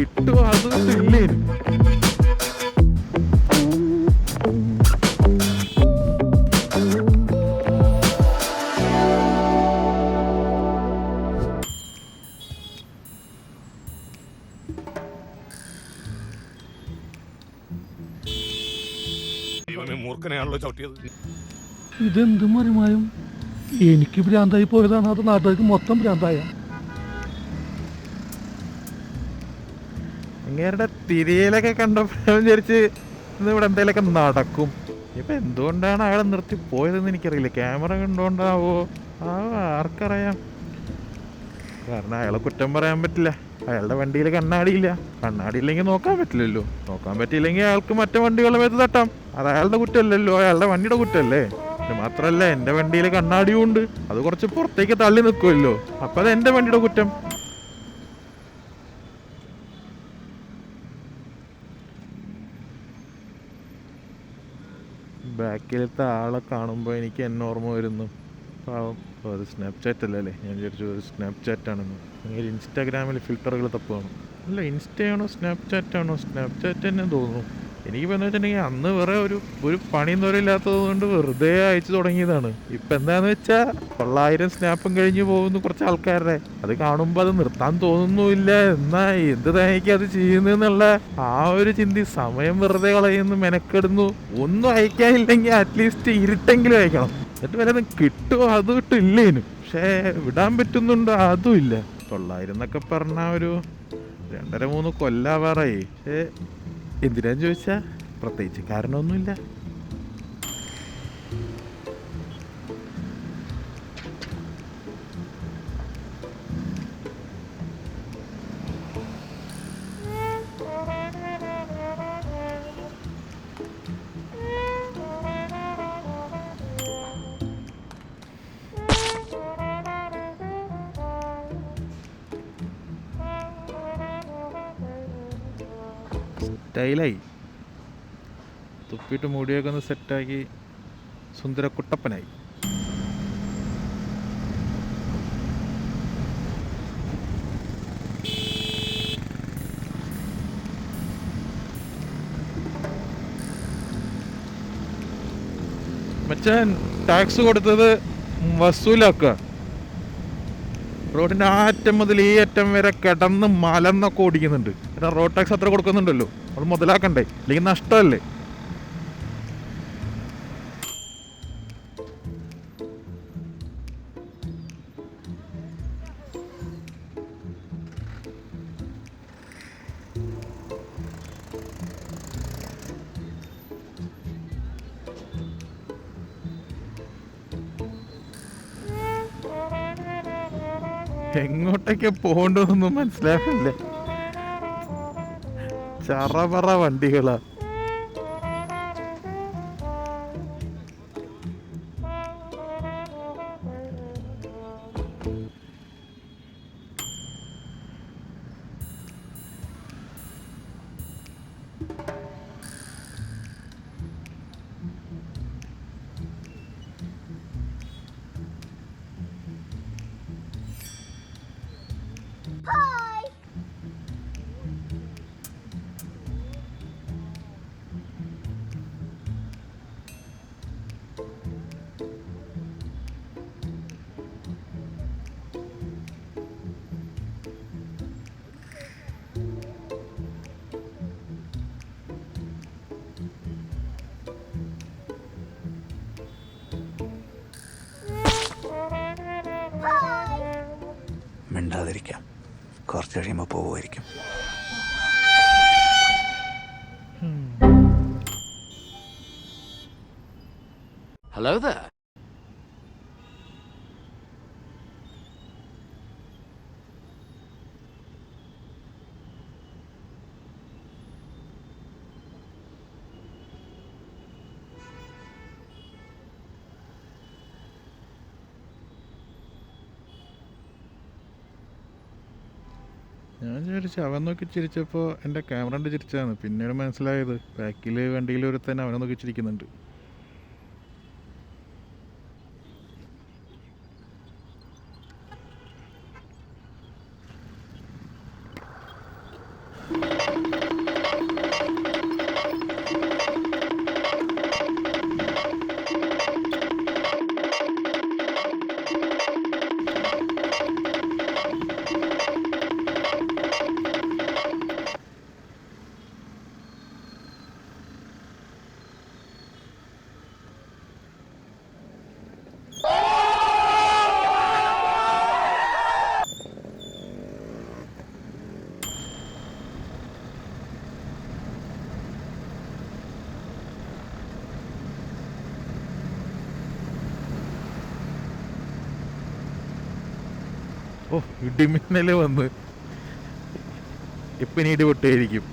കിട്ടുമോ അത് ഇല്ലേനും. മൂർഖനെയാണല്ലോ ചവിട്ടിയത്. ഇതെന്ത് മറിമായും? എനിക്ക് ഭ്രാന്തായി പോയതാണ്, അത് നാട്ടുകാർക്ക് മൊത്തം ഭ്രാന്തായ. അങ്ങേരുടെ തിരിയലൊക്കെ കണ്ടപ്പോൾ വിചാരിച്ച് ഇന്ന് ഇവിടെ എന്തെങ്കിലുമൊക്കെ നടക്കും. ഇപ്പം എന്തുകൊണ്ടാണ് അയാളെ നിർത്തി പോയതെന്ന് എനിക്കറിയില്ല. ക്യാമറ കണ്ടുകൊണ്ടാവോ ആർക്കറിയാം. കാരണം അയാളെ കുറ്റം പറയാൻ പറ്റില്ല. അയാളുടെ വണ്ടിയിൽ കണ്ണാടിയില്ല. കണ്ണാടി ഇല്ലെങ്കിൽ നോക്കാൻ പറ്റില്ലല്ലോ. നോക്കാൻ പറ്റിയില്ലെങ്കിൽ അയാൾക്ക് മറ്റേ വണ്ടികളുടെ മേത്ത് തട്ടാം. അത് അയാളുടെ കുറ്റമല്ലല്ലോ, അയാളുടെ വണ്ടിയുടെ കുറ്റമല്ലേ. ഇത് മാത്രമല്ല, എൻ്റെ വണ്ടിയിൽ കണ്ണാടിയും ഉണ്ട്. അത് കുറച്ച് പുറത്തേക്ക് തള്ളി നിൽക്കുമല്ലോ, അപ്പം അത് എൻ്റെ വണ്ടിയുടെ കുറ്റം. ബാക്കിലത്തെ ആളെ കാണുമ്പോൾ എനിക്ക് എന്നെ ഓർമ്മ വരുന്നു. പാവം, അത് സ്നാപ്ചാറ്റ് അല്ലേ? ഞാൻ വിചാരിച്ചു ഒരു സ്നാപ്ചാറ്റാണെന്ന്. അല്ലെങ്കിൽ ഇൻസ്റ്റാഗ്രാമിൽ ഫിൽറ്ററുകൾ തപ്പുകയാണ്. അല്ല, ഇൻസ്റ്റയാണോ സ്നാപ്ചാറ്റാണോ? സ്നാപ്ചാറ്റ് തന്നെ തോന്നുന്നു. എനിക്കിപ്പോൾ എന്താ വെച്ചിട്ടുണ്ടെങ്കിൽ അന്ന് വേറെ ഒരു പണിയും തോരയില്ലാത്തത് കൊണ്ട് വെറുതെ അയച്ചു തുടങ്ങിയതാണ്. ഇപ്പം എന്താണെന്ന് വെച്ചാൽ 900 സ്നാപ്പും കഴിഞ്ഞ് പോകുന്നു കുറച്ച് ആൾക്കാരുടെ. അത് കാണുമ്പോൾ അത് നിർത്താൻ തോന്നുന്നുമില്ല. എന്നാൽ എന്ത് തേങ്ങയ്ക്ക് അത് ചെയ്യുന്നതെന്നുള്ള ആ ഒരു ചിന്തി സമയം വെറുതെ കളയുന്നു, മെനക്കെടുന്നു. ഒന്നും അയക്കാനില്ലെങ്കിൽ അറ്റ്ലീസ്റ്റ് ഇരുട്ടെങ്കിലും അയക്കണം. എന്നിട്ട് വരെ കിട്ടുമോ അത് കിട്ടില്ലേനും. പക്ഷേ വിടാൻ പറ്റുന്നുണ്ടോ അതും ഇല്ല. 900 എന്നൊക്കെ പറഞ്ഞാൽ ഒരു 2.5-3 കൊല്ലാവാറായി. എന്തിനാന്ന് ചോദിച്ചാൽ പ്രത്യേകിച്ച് കാരണമൊന്നുമില്ല. സ്റ്റൈലായി തുപ്പിയിട്ട് മുടിയൊക്കെ ഒന്ന് സെറ്റാക്കി സുന്ദര കുട്ടപ്പനായി. മച്ചാൻ ടാക്സ് കൊടുത്തത് വസൂലാക്കുക. റോഡിൻ്റെ ആ അറ്റം മുതൽ ഈ അറ്റം വരെ കിടന്ന് മലന്നൊക്കെ ഓടിക്കുന്നുണ്ട്. കാരണം റോഡ് ടാക്സ് അത്ര കൊടുക്കുന്നുണ്ടല്ലോ, അത് മുതലാക്കണ്ടേ? അല്ലെങ്കിൽ നഷ്ടമല്ലേ? എങ്ങോട്ടൊക്കെ പോകേണ്ടതൊന്നും മനസ്സിലാവില്ല. ചറപറ വണ്ടികളാ. മിണ്ടാതിരിക്കാം, കുറച്ച് കഴിയുമ്പോൾ പോവുമായിരിക്കും. Hello there. ഞാൻ വിചാരിച്ചു അവൻ നോക്കി ചിരിച്ചപ്പോൾ എൻ്റെ ക്യാമറ കണ്ട് ചിരിച്ചതാണ്. പിന്നീട് മനസ്സിലായത് ബാക്കിൽ വണ്ടിയിൽ ഒരുത്തൻ അവനെ നോക്കി ചിരിക്കുന്നുണ്ട്. ഓ ഇടിമിന്നൽ വന്ന് ഇപ്പം ഇനി ഇടി പൊട്ടിയായിരിക്കും.